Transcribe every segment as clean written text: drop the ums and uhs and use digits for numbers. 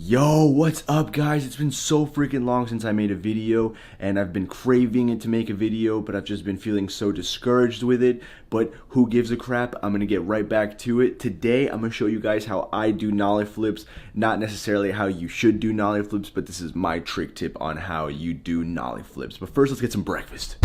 Yo, what's up guys? It's been so freaking long since I made a video and I've been craving it to make a video, but I've just been feeling so discouraged with it. But who gives a crap? I'm gonna get right back to it. Today I'm gonna show you guys how I do nollie flips. Not necessarily how you should do nollie flips, but this is my trick tip on how you do nollie flips. But first, let's get some breakfast.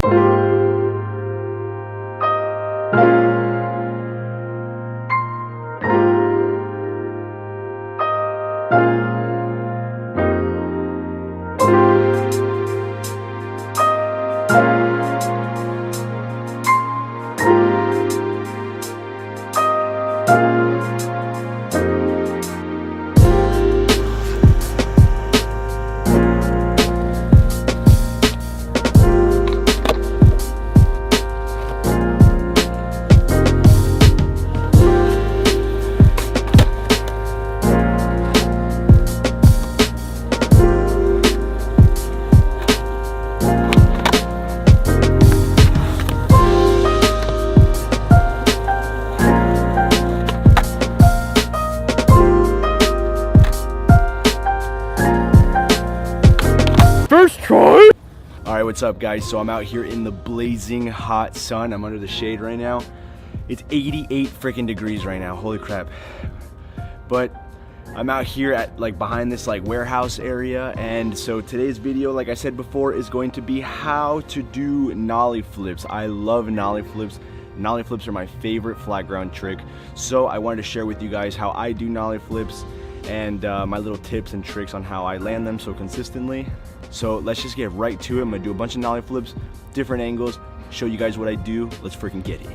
First try. Alright, what's up guys? So I'm out here in the blazing hot sun. I'm under the shade right now. It's 88 freaking degrees right now. Holy crap. But I'm out here at behind this warehouse area, and so today's video, like I said before, is going to be how to do nollie flips. I love nollie flips. Nollie flips are my favorite flat ground trick. So I wanted to share with you guys how I do nollie flips and my little tips and tricks on how I land them so consistently. So let's just get right to it. I'm gonna do a bunch of nollie flips, different angles, show you guys what I do. Let's freaking get it.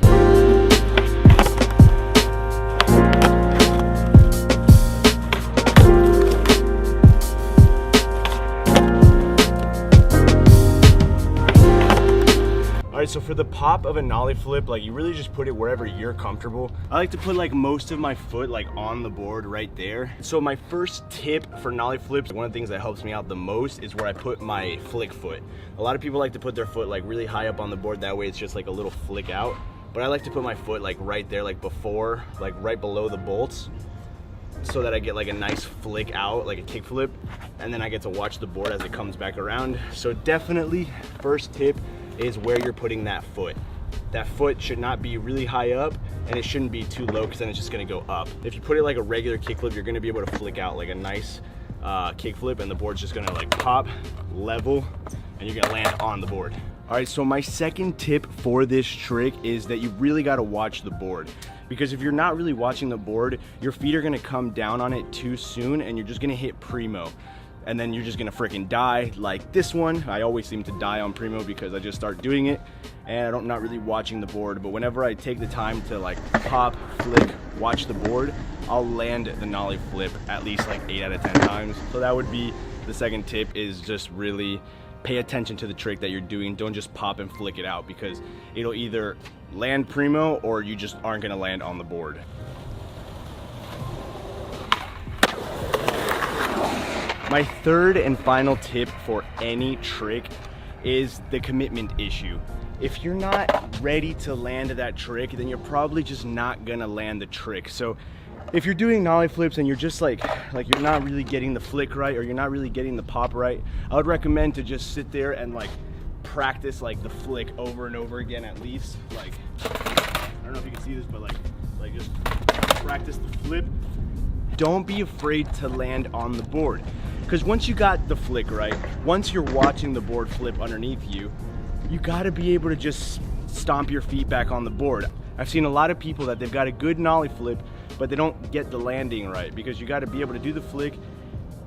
So for the pop of a nollie flip, you really just put it wherever you're comfortable. I like to put most of my foot on the board right there. So my first tip for nollie flips, one of the things that helps me out the most is where I put my flick foot. A lot of people like to put their foot really high up on the board, that way it's just a little flick out. But I like to put my foot right there, before, right below the bolts, so that I get a nice flick out, like a kick flip, and then I get to watch the board as it comes back around. So definitely, first tip is where you're putting that foot. That foot should not be really high up, and it shouldn't be too low, because then it's just gonna go up. If you put it like a regular kickflip, you're gonna be able to flick out like a nice kickflip, and the board's just gonna pop, level, and you're gonna land on the board. All right, so my second tip for this trick is that you really gotta watch the board. Because if you're not really watching the board, your feet are gonna come down on it too soon, and you're just gonna hit primo. And then you're just gonna freaking die like this one. I always seem to die on primo because I just start doing it and I'm not really watching the board. But whenever I take the time to pop, flick, watch the board, I'll land the nollie flip at least 8 out of 10 times. So that would be the second tip, is just really pay attention to the trick that you're doing. Don't just pop and flick it out, because it'll either land primo or you just aren't gonna land on the board. My third and final tip for any trick is the commitment issue. If you're not ready to land that trick, then you're probably just not gonna land the trick. So if you're doing nollie flips and you're just like you're not really getting the flick right, or you're not really getting the pop right, I would recommend to just sit there and practice the flick over and over again at least. I don't know if you can see this, but just practice the flip. Don't be afraid to land on the board, because once you got the flick right, once you're watching the board flip underneath you, you gotta be able to just stomp your feet back on the board. I've seen a lot of people that they've got a good nollie flip, but they don't get the landing right, because you gotta be able to do the flick,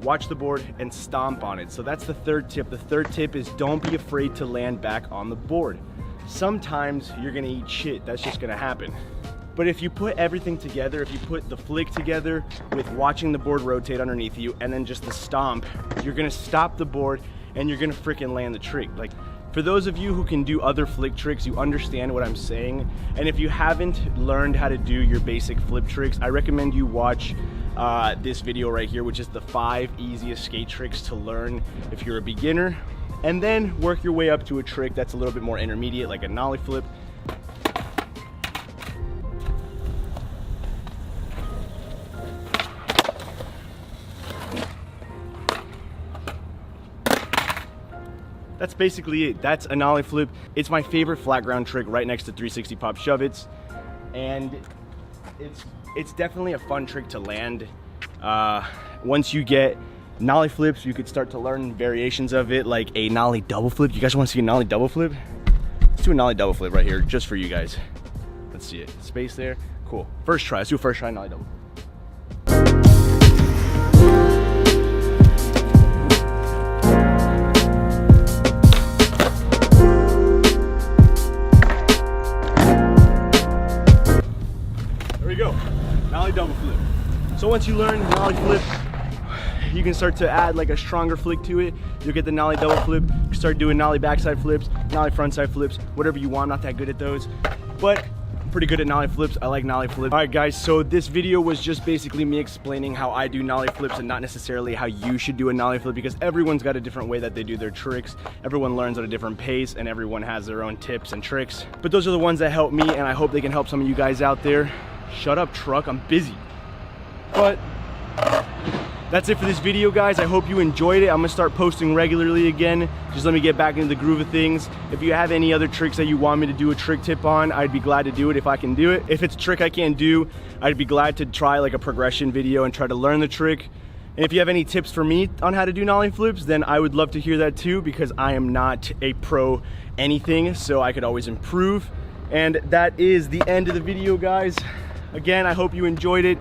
watch the board, and stomp on it. So that's the third tip. The third tip is don't be afraid to land back on the board. Sometimes you're gonna eat shit, that's just gonna happen. But if you put everything together, if you put the flick together with watching the board rotate underneath you and then just the stomp, you're gonna stop the board and you're gonna freaking land the trick. For those of you who can do other flick tricks, you understand what I'm saying. And if you haven't learned how to do your basic flip tricks, I recommend you watch this video right here, which is the 5 easiest skate tricks to learn if you're a beginner. And then work your way up to a trick that's a little bit more intermediate, like a nollie flip. that's basically it. That's a nollie flip. It's my favorite flat ground trick right next to 360 pop shove-its. And it's definitely a fun trick to land. Once you get nollie flips, you could start to learn variations of it, like a nollie double flip. You guys want to see a nollie double flip? Let's do a nollie double flip right here, just for you guys. Let's see it. Space there. Cool. First try. Let's do a first try nollie double. There we go. Nollie double flip. So once you learn nollie flip, you can start to add like a stronger flick to it. You'll get the nollie double flip. You can start doing nollie backside flips, nollie frontside flips, whatever you want. I'm not that good at those, but I'm pretty good at nollie flips. I like nollie flips. All right, guys, so this video was just basically me explaining how I do nollie flips and not necessarily how you should do a nollie flip, because everyone's got a different way that they do their tricks. Everyone learns at a different pace and everyone has their own tips and tricks. But those are the ones that help me, and I hope they can help some of you guys out there. Shut up, truck, I'm busy. But that's it for this video, guys. I hope you enjoyed it. I'm gonna start posting regularly again. Just let me get back into the groove of things. If you have any other tricks that you want me to do a trick tip on, I'd be glad to do it if I can do it. If it's a trick I can't do, I'd be glad to try like a progression video and try to learn the trick. And if you have any tips for me on how to do nollie flips, then I would love to hear that too, because I am not a pro anything, so I could always improve. And that is the end of the video, guys. Again, I hope you enjoyed it.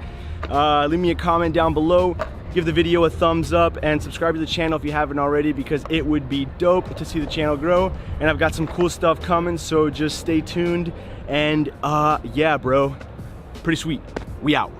Leave me a comment down below. Give the video a thumbs up and subscribe to the channel if you haven't already, because it would be dope to see the channel grow. And I've got some cool stuff coming, so just stay tuned. And yeah, bro, pretty sweet. We out.